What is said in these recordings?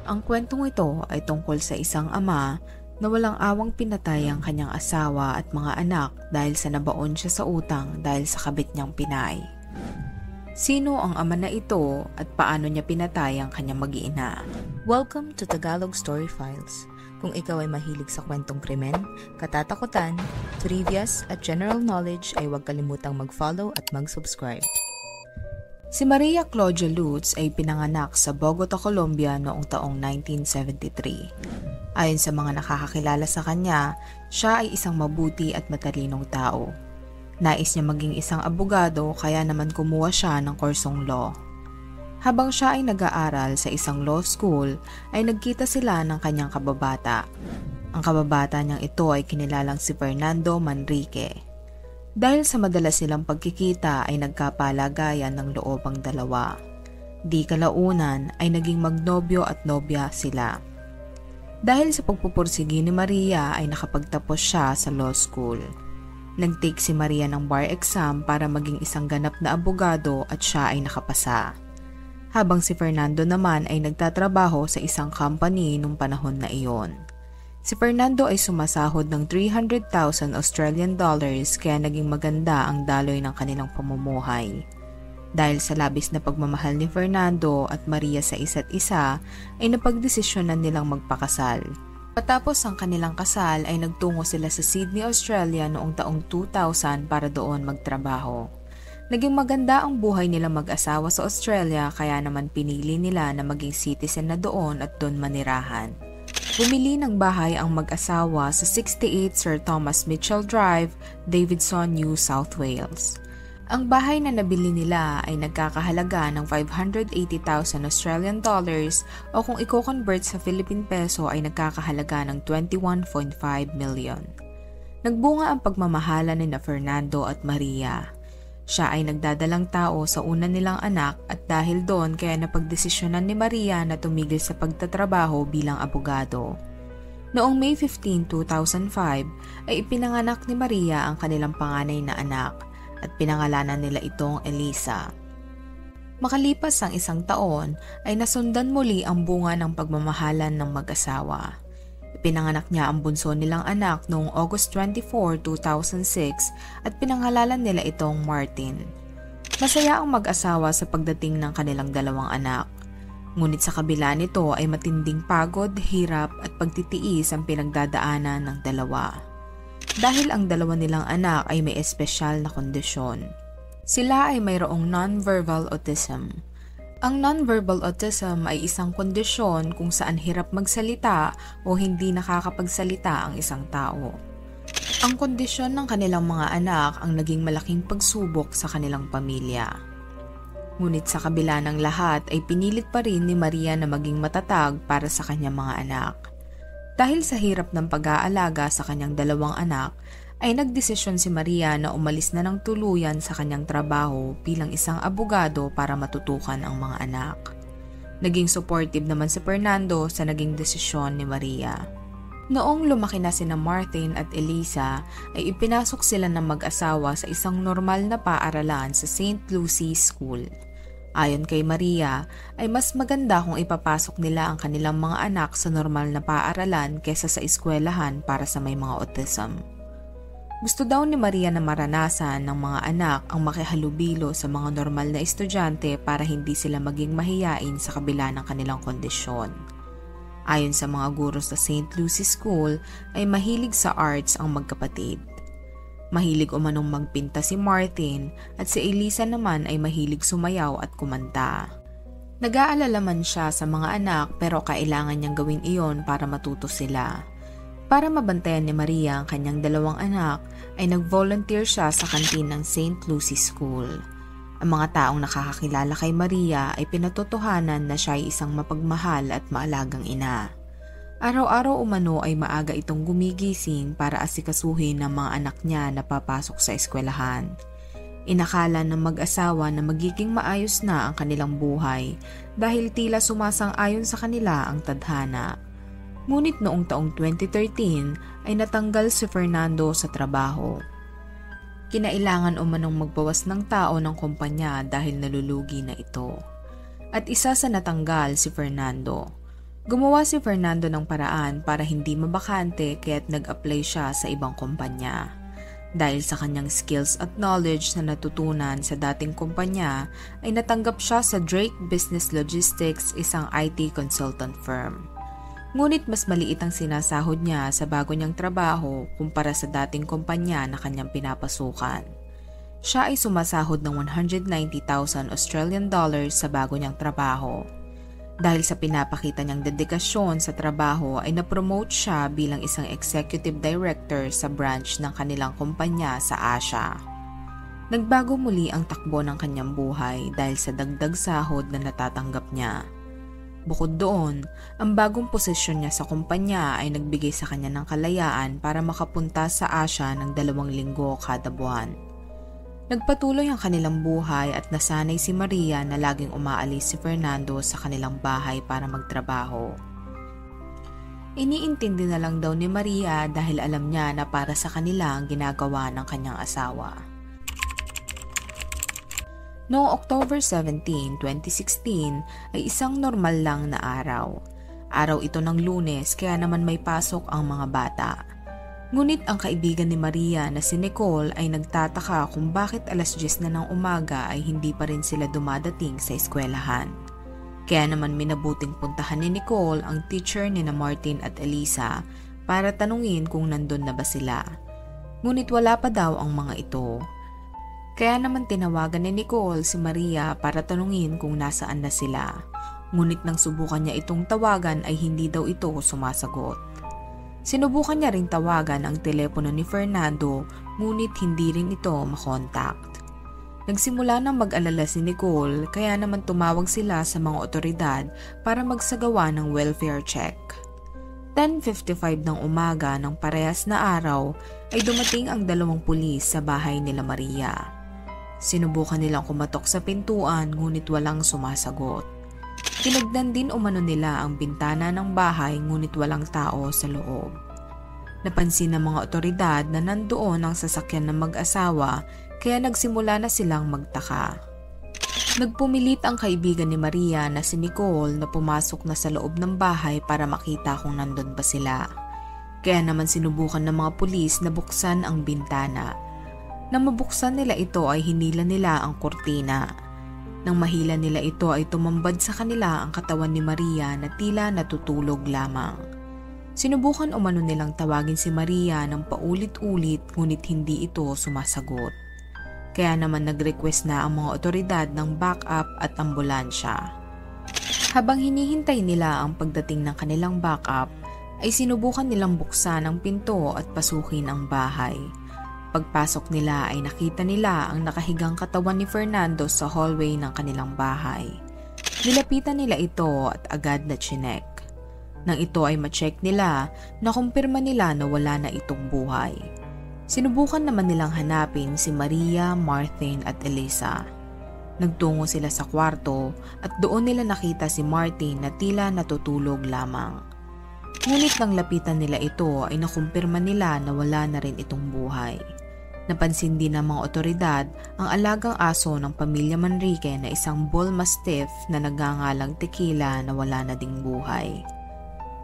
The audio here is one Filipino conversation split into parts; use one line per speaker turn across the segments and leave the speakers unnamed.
Ang kwentong ito ay tungkol sa isang ama na walang awang pinatay ang kanyang asawa at mga anak dahil sa nabaon siya sa utang dahil sa kabit niyang pinay. Sino ang ama na ito at paano niya pinatay ang kanyang mag-iina?
Welcome to Tagalog Story Files. Kung ikaw ay mahilig sa kwentong krimen, katatakutan, trivias at general knowledge ay huwag kalimutang mag-follow at mag-subscribe.
Si Maria Claudia Lutz ay pinanganak sa Bogota, Colombia noong taong 1973. Ayon sa mga nakakakilala sa kanya, siya ay isang mabuti at matalinong tao. Nais niya maging isang abogado kaya naman kumuha siya ng kursong law. Habang siya ay nag-aaral sa isang law school, ay nagkita sila ng kanyang kababata. Ang kababata niyang ito ay kinilalang si Fernando Manrique. Dahil sa madalas silang pagkikita ay nagkapalagayan ng loob ang dalawa. Di kalaunan ay naging magnobyo at nobya sila. Dahil sa pagpupursigi ni Maria ay nakapagtapos siya sa law school. Nag-take si Maria ng bar exam para maging isang ganap na abogado at siya ay nakapasa. Habang si Fernando naman ay nagtatrabaho sa isang company nung panahon na iyon. Si Fernando ay sumasahod ng 300,000 Australian dollars kaya naging maganda ang daloy ng kanilang pamumuhay. Dahil sa labis na pagmamahal ni Fernando at Maria sa isa't isa, ay napagdesisyonan nilang magpakasal. Patapos ang kanilang kasal ay nagtungo sila sa Sydney, Australia noong taong 2000 para doon magtrabaho. Naging maganda ang buhay nila mag-asawa sa Australia kaya naman pinili nila na maging citizen na doon at doon manirahan. Bumili ng bahay ang mag-asawa sa 68 Sir Thomas Mitchell Drive, Davidson, New South Wales. Ang bahay na nabili nila ay nagkakahalaga ng 580,000 Australian dollars o kung i-convert sa Philippine peso ay nagkakahalaga ng 21.5 million. Nagbunga ang pagmamahala ni Fernando at Maria. Siya ay nagdadalang tao sa una nilang anak at dahil doon kaya napagdesisyonan ni Maria na tumigil sa pagtatrabaho bilang abogado. Noong May 15, 2005 ay ipinanganak ni Maria ang kanilang panganay na anak at pinangalanan nila itong Elisa. Makalipas ang isang taon ay nasundan muli ang bunga ng pagmamahalan ng mag-asawa. Pinanganak niya ang bunso nilang anak noong August 24, 2006 at pinangalanan nila itong Martin. Masaya ang mag-asawa sa pagdating ng kanilang dalawang anak. Ngunit sa kabila nito ay matinding pagod, hirap at pagtitiis ang pinagdadaanan ng dalawa. Dahil ang dalawa nilang anak ay may espesyal na kondisyon. Sila ay mayroong non-verbal autism. Ang non-verbal autism ay isang kondisyon kung saan hirap magsalita o hindi nakakapagsalita ang isang tao. Ang kondisyon ng kanilang mga anak ang naging malaking pagsubok sa kanilang pamilya. Ngunit sa kabila ng lahat ay pinilit pa rin ni Maria na maging matatag para sa kanyang mga anak. Dahil sa hirap ng pag-aalaga sa kanyang dalawang anak, ay nagdesisyon si Maria na umalis na ng tuluyan sa kanyang trabaho bilang isang abogado para matutukan ang mga anak. Naging supportive naman si Fernando sa naging desisyon ni Maria. Noong lumaki na sina Martin at Elisa, ay ipinasok sila ng mag-asawa sa isang normal na paaralan sa St. Lucie School. Ayon kay Maria, ay mas maganda kung ipapasok nila ang kanilang mga anak sa normal na paaralan kaysa sa eskwelahan para sa may mga autism. Gusto daw ni Maria na maranasan ng mga anak ang makihalubilo sa mga normal na estudyante para hindi sila maging mahiyain sa kabila ng kanilang kondisyon. Ayon sa mga guro sa St. Lucie School ay mahilig sa arts ang magkapatid. Mahilig umanong magpinta si Martin at si Elisa naman ay mahilig sumayaw at kumanta. Nag-aalala man siya sa mga anak pero kailangan niyang gawin iyon para matuto sila. Para mabantayan ni Maria ang kanyang dalawang anak, ay nag-volunteer siya sa kantin ng St. Lucie School. Ang mga taong nakakakilala kay Maria ay pinatotohanan na siya ay isang mapagmahal at maalagang ina. Araw-araw umano ay maaga itong gumigising para asikasuhin ng mga anak niya na papasok sa eskwelahan. Inakala ng mag-asawa na magiging maayos na ang kanilang buhay dahil tila sumasang-ayon sa kanila ang tadhana. Ngunit noong taong 2013 ay natanggal si Fernando sa trabaho. Kinailangan umanong magbawas ng tao ng kumpanya dahil nalulugi na ito. At isa sa natanggal si Fernando. Gumawa si Fernando ng paraan para hindi mabakante kaya't nag-apply siya sa ibang kumpanya. Dahil sa kanyang skills at knowledge na natutunan sa dating kumpanya ay natanggap siya sa Drake Business Logistics, isang IT consultant firm. Ngunit mas maliit ang sinasahod niya sa bago niyang trabaho kumpara sa dating kumpanya na kanyang pinapasukan. Siya ay sumasahod ng 190,000 Australian dollars sa bago niyang trabaho. Dahil sa pinapakita niyang dedikasyon sa trabaho ay napromote siya bilang isang executive director sa branch ng kanilang kumpanya sa Asia. Nagbago muli ang takbo ng kanyang buhay dahil sa dagdag sahod na natatanggap niya. Bukod doon, ang bagong posisyon niya sa kumpanya ay nagbigay sa kanya ng kalayaan para makapunta sa Asia ng 2 linggo kada buwan. Nagpatuloy ang kanilang buhay at nasanay si Maria na laging umaalis si Fernando sa kanilang bahay para magtrabaho. Iniintindi na lang daw ni Maria dahil alam niya na para sa kanila ang ginagawa ng kanyang asawa. Noong October 17, 2016 ay isang normal lang na araw. Araw ito ng Lunes kaya naman may pasok ang mga bata. Ngunit ang kaibigan ni Maria na si Nicole ay nagtataka kung bakit alas 10 na ng umaga ay hindi pa rin sila dumadating sa eskwelahan. Kaya naman minabuting puntahan ni Nicole ang teacher ni na Martin at Elisa para tanungin kung nandun na ba sila. Ngunit wala pa daw ang mga ito. Kaya naman tinawagan ni Nicole si Maria para tanungin kung nasaan na sila. Ngunit nang subukan niya itong tawagan ay hindi daw ito sumasagot. Sinubukan niya ring tawagan ang telepono ni Fernando ngunit hindi rin ito makontakt. Nagsimula nang mag-alala si Nicole kaya naman tumawag sila sa mga otoridad para magsagawa ng welfare check. 10:55 ng umaga ng parehas na araw ay dumating ang 2 pulis sa bahay nila Maria. Sinubukan nilang kumatok sa pintuan ngunit walang sumasagot. Tinignan din umano nila ang bintana ng bahay ngunit walang tao sa loob. Napansin ng mga otoridad na nandoon ang sasakyan ng mag-asawa kaya nagsimula na silang magtaka. Nagpumilit ang kaibigan ni Maria na si Nicole na pumasok na sa loob ng bahay para makita kung nandun ba sila. Kaya naman sinubukan ng mga pulis na buksan ang bintana. Nang mabuksan nila ito ay hinila nila ang kurtina. Nang mahila nila ito ay tumambad sa kanila ang katawan ni Maria na tila natutulog lamang. Sinubukan umano nilang tawagin si Maria ng paulit-ulit ngunit hindi ito sumasagot. Kaya naman nag-request na ang mga otoridad ng backup at ambulansya. Habang hinihintay nila ang pagdating ng kanilang backup, ay sinubukan nilang buksan ang pinto at pasukin ang bahay. Pagpasok nila ay nakita nila ang nakahigang katawan ni Fernando sa hallway ng kanilang bahay. Nilapitan nila ito at agad na chinek. Nang ito ay ma-check nila, nakumpirma nila na wala na itong buhay. Sinubukan naman nilang hanapin si Maria, Martin at Elisa. Nagtungo sila sa kwarto at doon nila nakita si Martin na tila natutulog lamang. Ngunit nang lapitan nila ito ay nakumpirma nila na wala na rin itong buhay. Napansin din ng mga otoridad ang alagang aso ng pamilya Manrique na isang bull mastiff na nagngangalang Tequila na wala na ding buhay.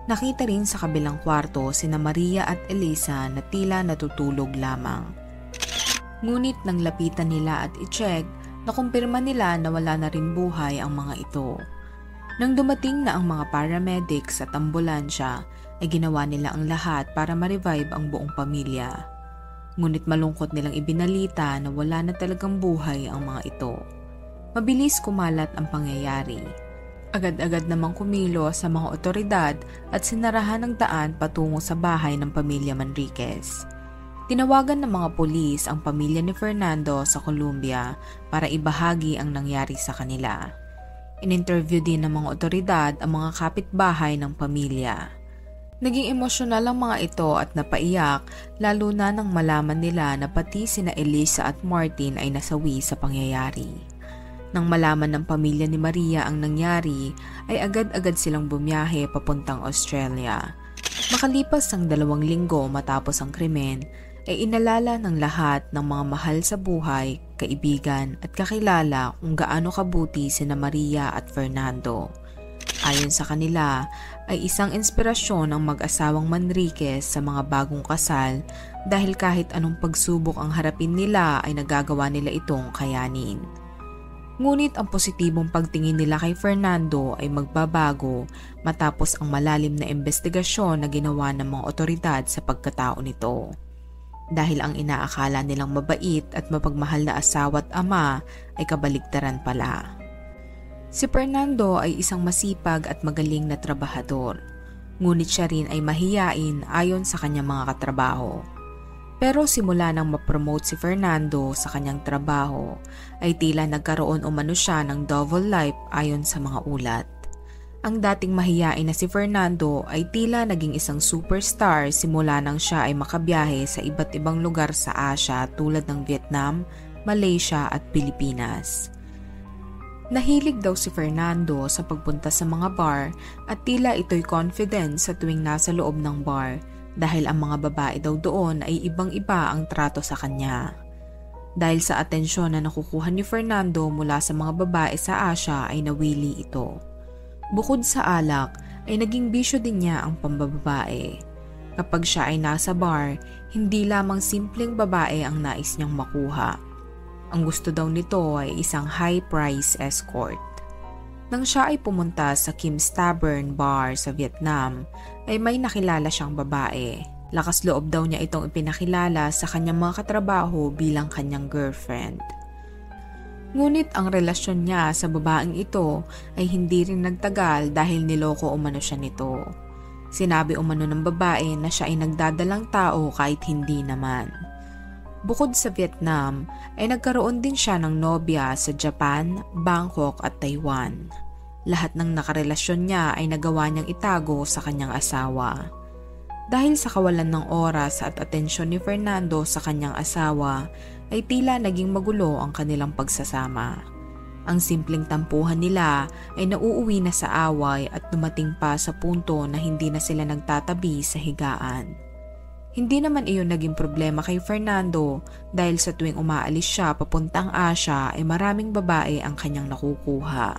Nakita rin sa kabilang kwarto sina Maria at Elisa na tila natutulog lamang. Ngunit nang lapitan nila at i-check, nakumpirma nila na wala na rin buhay ang mga ito. Nang dumating na ang mga paramedics at ambulansya, ay ginawa nila ang lahat para ma-revive ang buong pamilya. Ngunit malungkot nilang ibinalita na wala na talagang buhay ang mga ito. Mabilis kumalat ang pangyayari. Agad-agad namang kumilo sa mga otoridad at sinarahan ng daan patungo sa bahay ng pamilya Manriquez. Tinawagan ng mga pulis ang pamilya ni Fernando sa Colombia para ibahagi ang nangyari sa kanila. In-interview din ng mga otoridad ang mga kapitbahay ng pamilya. Naging emosyonal ang mga ito at napaiyak lalo na nang malaman nila na pati sina Elisa at Martin ay nasawi sa pangyayari. Nang malaman ng pamilya ni Maria ang nangyari, ay agad-agad silang bumiyahe papuntang Australia. Makalipas ang 2 linggo matapos ang krimen, ay inalala ng lahat ng mga mahal sa buhay, kaibigan at kakilala kung gaano kabuti sina Maria at Fernando. Ayon sa kanila, ay isang inspirasyon ang mag-asawang Manriquez sa mga bagong kasal dahil kahit anong pagsubok ang harapin nila ay nagagawa nila itong kayanin. Ngunit ang positibong pagtingin nila kay Fernando ay magbabago matapos ang malalim na investigasyon na ginawa ng mga otoridad sa pagkatao nito. Dahil ang inaakala nilang mabait at mapagmahal na asawa at ama ay kabaligtaran pala. Si Fernando ay isang masipag at magaling na trabahador, ngunit siya rin ay mahiyain ayon sa kanyang mga katrabaho. Pero simula nang ma-promote si Fernando sa kanyang trabaho, ay tila nagkaroon umano siya ng double life ayon sa mga ulat. Ang dating mahiyain na si Fernando ay tila naging isang superstar simula nang siya ay makabiyahe sa iba't ibang lugar sa Asia tulad ng Vietnam, Malaysia at Pilipinas. Nahilig daw si Fernando sa pagpunta sa mga bar at tila ito'y confident sa tuwing nasa loob ng bar dahil ang mga babae daw doon ay ibang-iba ang trato sa kanya. Dahil sa atensyon na nakukuha ni Fernando mula sa mga babae sa Asia ay nawili ito. Bukod sa alak ay naging bisyo din niya ang pambababae. Kapag siya ay nasa bar, hindi lamang simpleng babae ang nais niyang makuha. Ang gusto daw nito ay isang high-price escort. Nang siya ay pumunta sa Kim's Tavern Bar sa Vietnam, ay may nakilala siyang babae. Lakas loob daw niya itong ipinakilala sa kanyang mga katrabaho bilang kanyang girlfriend. Ngunit ang relasyon niya sa babaeng ito ay hindi rin nagtagal dahil niloko umano siya nito. Sinabi umano ng babae na siya ay nagdadalang tao kahit hindi naman. Bukod sa Vietnam, ay nagkaroon din siya ng nobya sa Japan, Bangkok at Taiwan. Lahat ng nakarelasyon niya ay nagawa niyang itago sa kanyang asawa. Dahil sa kawalan ng oras at atensyon ni Fernando sa kanyang asawa, ay tila naging magulo ang kanilang pagsasama. Ang simpleng tampuhan nila ay nauuwi na sa away at dumating pa sa punto na hindi na sila nagtatabi sa higaan. Hindi naman iyon naging problema kay Fernando dahil sa tuwing umaalis siya papuntang Asia ay maraming babae ang kanyang nakukuha.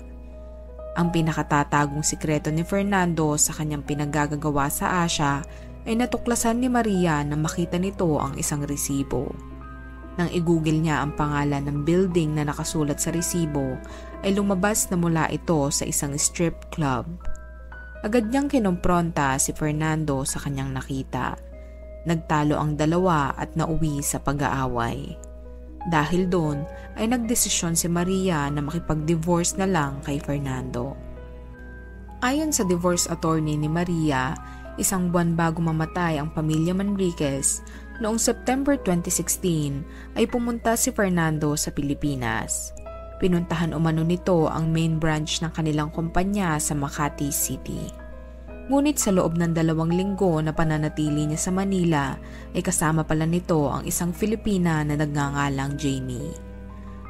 Ang pinakatatagong sikreto ni Fernando sa kanyang pinaggagawa sa Asia ay natuklasan ni Maria na makita nito ang isang resibo. Nang i-google niya ang pangalan ng building na nakasulat sa resibo ay lumabas na mula ito sa isang strip club. Agad niyang kinompronta si Fernando sa kanyang nakita. Nagtalo ang dalawa at nauwi sa pag-aaway. Dahil doon ay nagdesisyon si Maria na makipag-divorce na lang kay Fernando. Ayon sa divorce attorney ni Maria, isang buwan bago mamatay ang pamilya Manriquez, noong September 2016 ay pumunta si Fernando sa Pilipinas. Pinuntahan umano nito ang main branch ng kanilang kumpanya sa Makati City. Ngunit sa loob ng 2 linggo na pananatili niya sa Manila ay kasama pala nito ang isang Filipina na nagngangalang Jamie.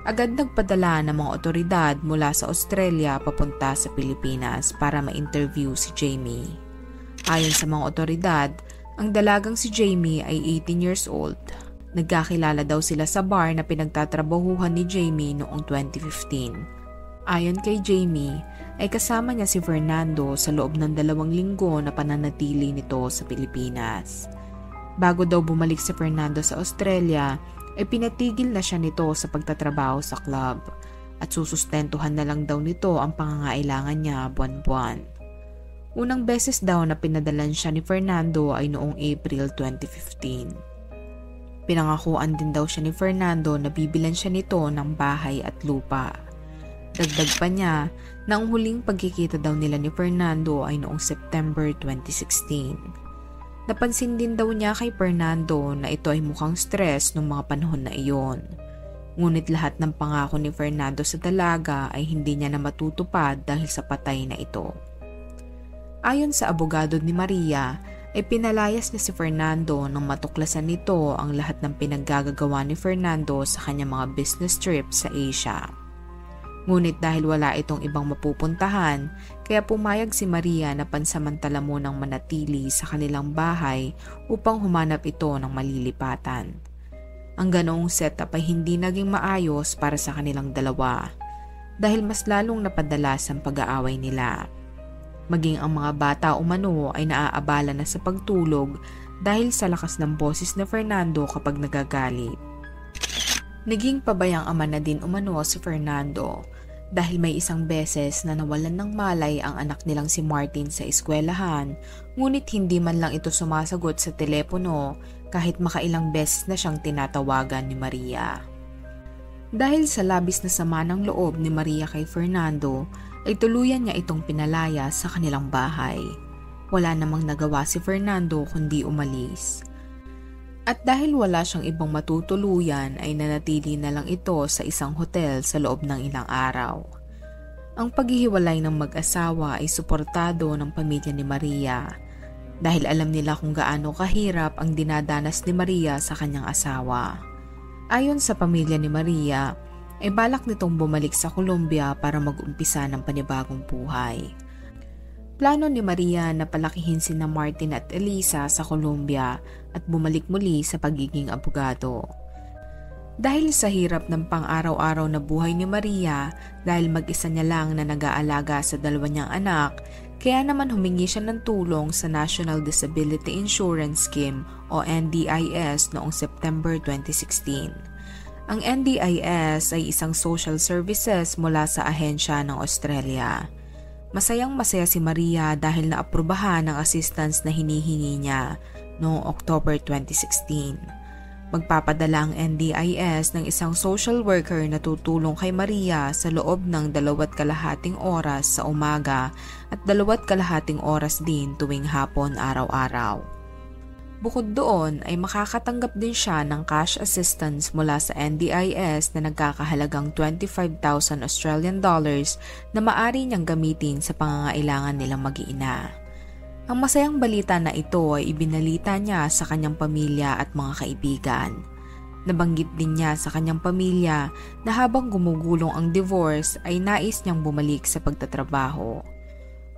Agad nagpadala ng mga otoridad mula sa Australia papunta sa Pilipinas para ma-interview si Jamie. Ayon sa mga otoridad, ang dalagang si Jamie ay 18 years old. Nagkakilala daw sila sa bar na pinagtatrabahuhan ni Jamie noong 2015. Ayon kay Jamie, ay kasama niya si Fernando sa loob ng 2 linggo na pananatili nito sa Pilipinas. Bago daw bumalik si Fernando sa Australia, ay pinatigil na siya nito sa pagtatrabaho sa club at susustentuhan na lang daw nito ang pangangailangan niya buwan-buwan. Unang beses daw na pinadalan siya ni Fernando ay noong April 2015. Pinangakuan din daw siya ni Fernando na bibilan siya nito ng bahay at lupa. Dagdag pa niya na ang huling pagkikita daw nila ni Fernando ay noong September 2016. Napansin din daw niya kay Fernando na ito ay mukhang stress noong mga panahon na iyon. Ngunit lahat ng pangako ni Fernando sa dalaga ay hindi niya na matutupad dahil sa patay na ito. Ayon sa abogado ni Maria, ay pinalayas niya si Fernando nang matuklasan nito ang lahat ng pinaggagawa ni Fernando sa kanyang mga business trip sa Asia. Ngunit dahil wala itong ibang mapupuntahan, kaya pumayag si Maria na pansamantala munang manatili sa kanilang bahay upang humanap ito ng malilipatan. Ang ganoong setup ay hindi naging maayos para sa kanilang dalawa dahil mas lalong napadalas ang pag-aaway nila. Maging ang mga bata umano ay naaabala na sa pagtulog dahil sa lakas ng boses ni Fernando kapag nagagalit. Naging pabayang ama na din umano si Fernando dahil may isang beses na nawalan ng malay ang anak nilang si Martin sa eskwelahan, ngunit hindi man lang ito sumasagot sa telepono kahit makailang beses na siyang tinatawagan ni Maria. Dahil sa labis na sama ng loob ni Maria kay Fernando, ay tuluyan niya itong pinalaya sa kanilang bahay. Wala namang nagawa si Fernando kundi umalis. At dahil wala siyang ibang matutuluyan ay nanatili na lang ito sa isang hotel sa loob ng ilang araw. Ang paghihiwalay ng mag-asawa ay suportado ng pamilya ni Maria dahil alam nila kung gaano kahirap ang dinadanas ni Maria sa kanyang asawa. Ayon sa pamilya ni Maria, ay balak nitong bumalik sa Colombia para mag-umpisa ng panibagong buhay. Plano ni Maria na palakihin sina Martin at Elisa sa Colombia at bumalik muli sa pagiging abogado. Dahil sa hirap ng pang-araw-araw na buhay ni Maria dahil mag-isa niya lang na nag-aalaga sa dalawa niyang anak, kaya naman humingi siya ng tulong sa National Disability Insurance Scheme o NDIS noong September 2016. Ang NDIS ay isang social services mula sa ahensya ng Australia. Masayang-masaya si Maria dahil naaprubahan ang assistance na hinihingi niya noong October 2016. Magpapadala ang NDIS ng isang social worker na tutulong kay Maria sa loob ng 2.5 oras sa umaga at 2.5 oras din tuwing hapon araw-araw. Bukod doon ay makakatanggap din siya ng cash assistance mula sa NDIS na nagkakahalagang 25,000 Australian dollars na maaari niyang gamitin sa pangangailangan nilang mag-iina. Ang masayang balita na ito ay ibinalita niya sa kanyang pamilya at mga kaibigan. Nabanggit din niya sa kanyang pamilya na habang gumugulong ang divorce ay nais niyang bumalik sa pagtatrabaho.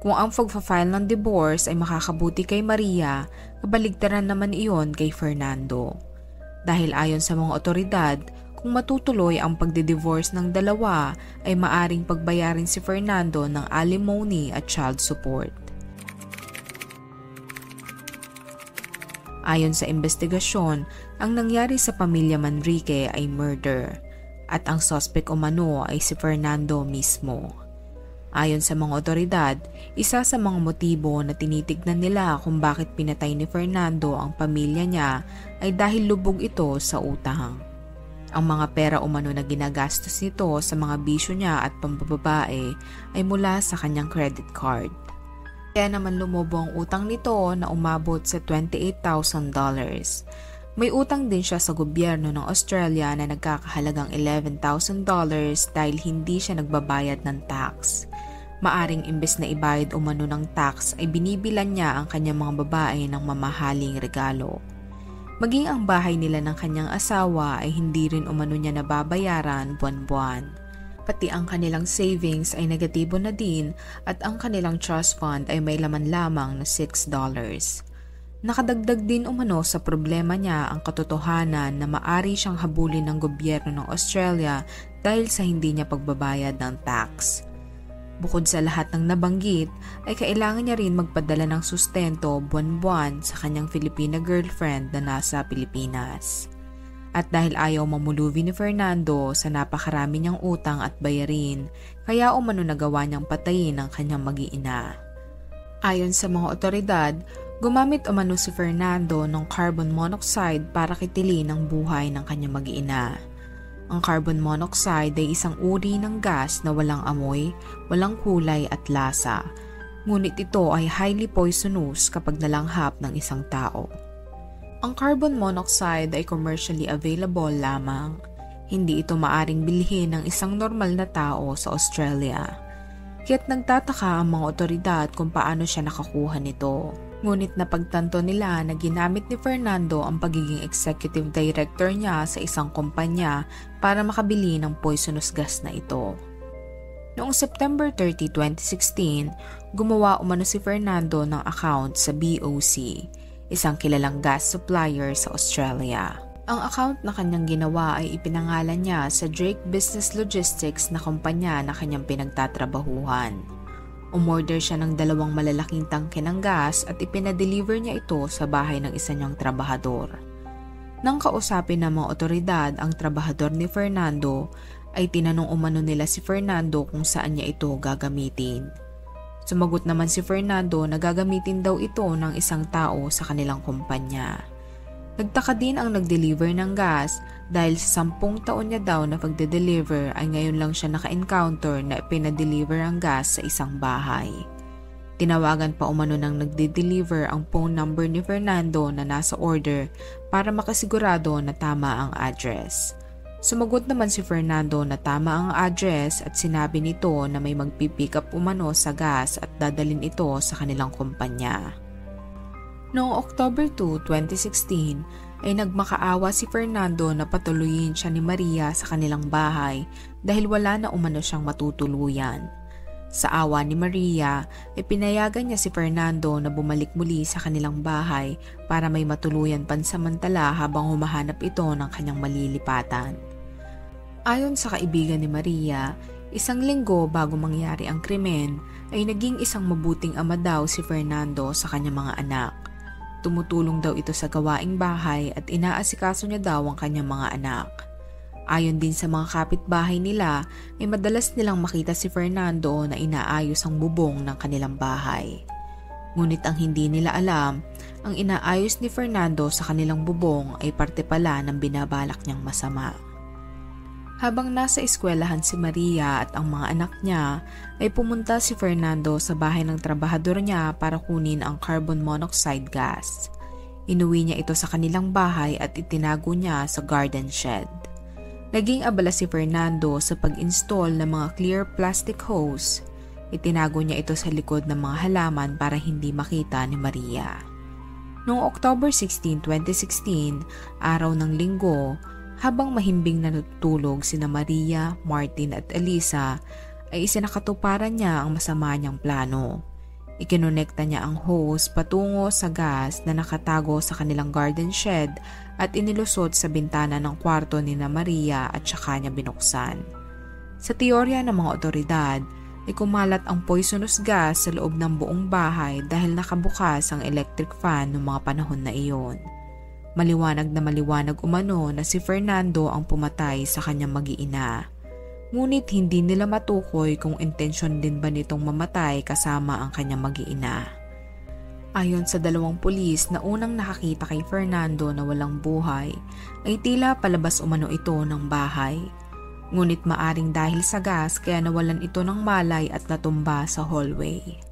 Kung ang pag-file ng divorce ay makakabuti kay Maria, kabaligtaran naman iyon kay Fernando. Dahil ayon sa mga otoridad, kung matutuloy ang pagde-divorce ng dalawa ay maaring pagbayarin si Fernando ng alimony at child support. Ayon sa investigasyon, ang nangyari sa pamilya Manrique ay murder at ang suspect umano ay si Fernando mismo. Ayon sa mga otoridad, isa sa mga motibo na tinitignan nila kung bakit pinatay ni Fernando ang pamilya niya ay dahil lubog ito sa utang. Ang mga pera umano na ginagastos nito sa mga bisyo niya at pambababae ay mula sa kanyang credit card. Kaya naman lumobo ang utang nito na umabot sa $28,000. May utang din siya sa gobyerno ng Australia na nagkakahalagang $11,000 dahil hindi siya nagbabayad ng tax. Maaring imbes na ibayad umano ng tax ay binibilan niya ang kanyang mga babae ng mamahaling regalo. Maging ang bahay nila ng kanyang asawa ay hindi rin umano niya nababayaran buwan-buwan. Pati ang kanilang savings ay negatibo na din at ang kanilang trust fund ay may laman lamang na $6. Nakadagdag din umano sa problema niya ang katotohanan na maari siyang habulin ng gobyerno ng Australia dahil sa hindi niya pagbabayad ng tax. Bukod sa lahat ng nabanggit, ay kailangan niya rin magpadala ng sustento buwan-buwan sa kanyang Filipina girlfriend na nasa Pilipinas. At dahil ayaw mamulubi ni Fernando sa napakarami niyang utang at bayarin, kaya umano nagawa niyang patayin ang kanyang mag-iina. Ayon sa mga otoridad, gumamit umano si Fernando ng carbon monoxide para kitilin ang buhay ng kanyang mag-iina. Ang carbon monoxide ay isang uri ng gas na walang amoy, walang kulay at lasa. Ngunit ito ay highly poisonous kapag nalanghap ng isang tao. Ang carbon monoxide ay commercially available lamang. Hindi ito maaring bilhin ng isang normal na tao sa Australia. Kaya't nagtataka ang mga otoridad kung paano siya nakakuha nito. Ngunit napagtanto nila na ginamit ni Fernando ang pagiging executive director niya sa isang kumpanya para makabili ng poisonous gas na ito. Noong September 30, 2016, gumawa umano si Fernando ng account sa BOC, isang kilalang gas supplier sa Australia. Ang account na kanyang ginawa ay ipinangalan niya sa Drake Business Logistics na kumpanya na kanyang pinagtatrabahuhan. Umorder siya ng 2 malalaking tangke ng gas at ipinadeliver niya ito sa bahay ng isa niyang trabahador. Nang kausapin ng mga otoridad ang trabahador ni Fernando, ay tinanong umano nila si Fernando kung saan niya ito gagamitin. Sumagot naman si Fernando na gagamitin daw ito ng isang tao sa kanilang kumpanya. Nagtaka din ang nag-deliver ng gas dahil sa 10 taon niya daw na pagde-deliver ay ngayon lang siya naka-encounter na pinadeliver ang gas sa isang bahay. Tinawagan pa umano ng nagde-deliver ang phone number ni Fernando na nasa order para makasigurado na tama ang address. Sumagot naman si Fernando na tama ang address at sinabi nito na may magpipick up umano sa gas at dadalhin ito sa kanilang kumpanya. Noong October 2, 2016 ay nagmakaawa si Fernando na patuloyin siya ni Maria sa kanilang bahay dahil wala na umano siyang matutuluyan. Sa awa ni Maria, pinayagan niya si Fernando na bumalik muli sa kanilang bahay para may matuluyan pansamantala habang humahanap ito ng kanyang malilipatan. Ayon sa kaibigan ni Maria, 1 linggo bago mangyari ang krimen ay naging isang mabuting ama daw si Fernando sa kanyang mga anak. Tumutulong daw ito sa gawaing bahay at inaasikaso niya daw ang kanyang mga anak. Ayon din sa mga kapitbahay nila ay madalas nilang makita si Fernando na inaayos ang bubong ng kanilang bahay. Ngunit ang hindi nila alam, ang inaayos ni Fernando sa kanilang bubong ay parte pala ng binabalak niyang masama. Habang nasa eskwelahan si Maria at ang mga anak niya, ay pumunta si Fernando sa bahay ng trabahador niya para kunin ang carbon monoxide gas. Inuwi niya ito sa kanilang bahay at itinago niya sa garden shed. Naging abala si Fernando sa pag-install ng mga clear plastic hose. Itinago niya ito sa likod ng mga halaman para hindi makita ni Maria. Noong October 16, 2016, araw ng linggo, habang mahimbing na natutulog sina Maria, Martin at Elisa, ay isinakatuparan niya ang masama niyang plano. Ikinonekta niya ang hose patungo sa gas na nakatago sa kanilang garden shed at inilusot sa bintana ng kwarto ni Maria at saka niya binuksan. Sa teorya ng mga otoridad, ay kumalat ang poisonous gas sa loob ng buong bahay dahil nakabukas ang electric fan noong mga panahon na iyon. Maliwanag na maliwanag umano na si Fernando ang pumatay sa kanyang mag-iina. Ngunit hindi nila matukoy kung intensyon din ba nitong mamatay kasama ang kanyang mag-iina. Ayon sa 2 pulis na unang nakakita kay Fernando na walang buhay, ay tila palabas umano ito ng bahay. Ngunit maaring dahil sa gas kaya nawalan ito ng malay at natumba sa hallway.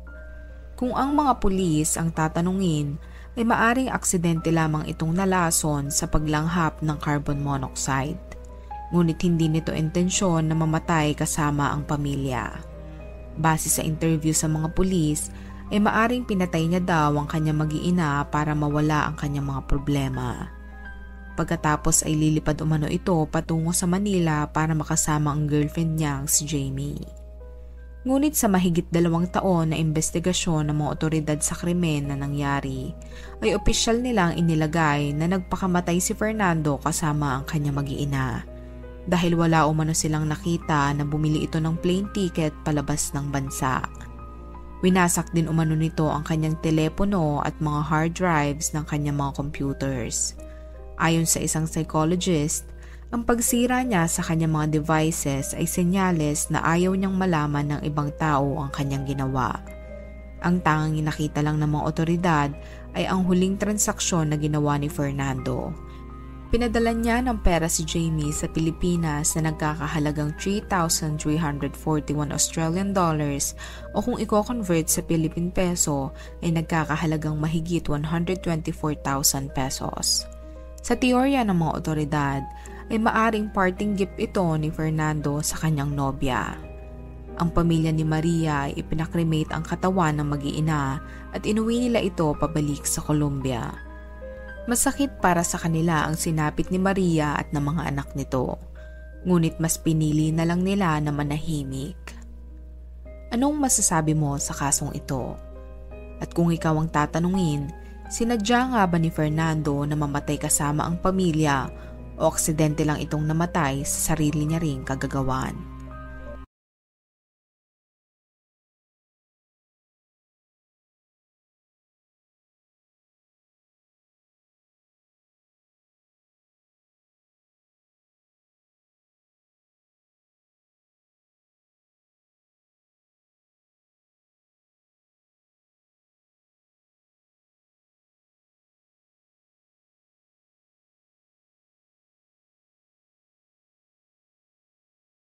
Kung ang mga pulis ang tatanungin, ay maaring aksidente lamang itong nalason sa paglanghap ng carbon monoxide. Ngunit hindi nito intensyon na mamatay kasama ang pamilya. Base sa interview sa mga pulis, ay maaring pinatay niya daw ang kanyang mag-iina para mawala ang kanyang mga problema. Pagkatapos ay lilipad umano ito patungo sa Manila para makasama ang girlfriend niyang si Jamie. Ngunit sa mahigit 2 taon na investigasyon ng mga otoridad sa krimen na nangyari, ay opisyal nilang inilagay na nagpakamatay si Fernando kasama ang kanyang mag-iina dahil wala umano silang nakita na bumili ito ng plane ticket palabas ng bansa. Winasak din umano nito ang kanyang telepono at mga hard drives ng kanyang mga computers. Ayon sa isang psychologist, ang pagsira niya sa kanyang mga devices ay senyales na ayaw niyang malaman ng ibang tao ang kanyang ginawa. Ang tanging nakita lang ng mga otoridad ay ang huling transaksyon na ginawa ni Fernando. Pinadala niya ng pera si Jamie sa Pilipinas na nagkakahalagang 3,341 Australian dollars o kung i-convert sa Philippine peso ay nagkakahalagang mahigit 124,000 pesos. Sa teorya ng mga otoridad, ay maaring parting gift ito ni Fernando sa kanyang nobya. Ang pamilya ni Maria ay ipinakremate ang katawan ng mag-iina at inuwi nila ito pabalik sa Colombia. Masakit para sa kanila ang sinapit ni Maria at ng mga anak nito, ngunit mas pinili na lang nila na manahimik. Anong masasabi mo sa kasong ito? At kung ikaw ang tatanungin, sinadya nga ba ni Fernando na mamatay kasama ang pamilya o aksidente lang itong namatay sa sarili niya ring kagagawan?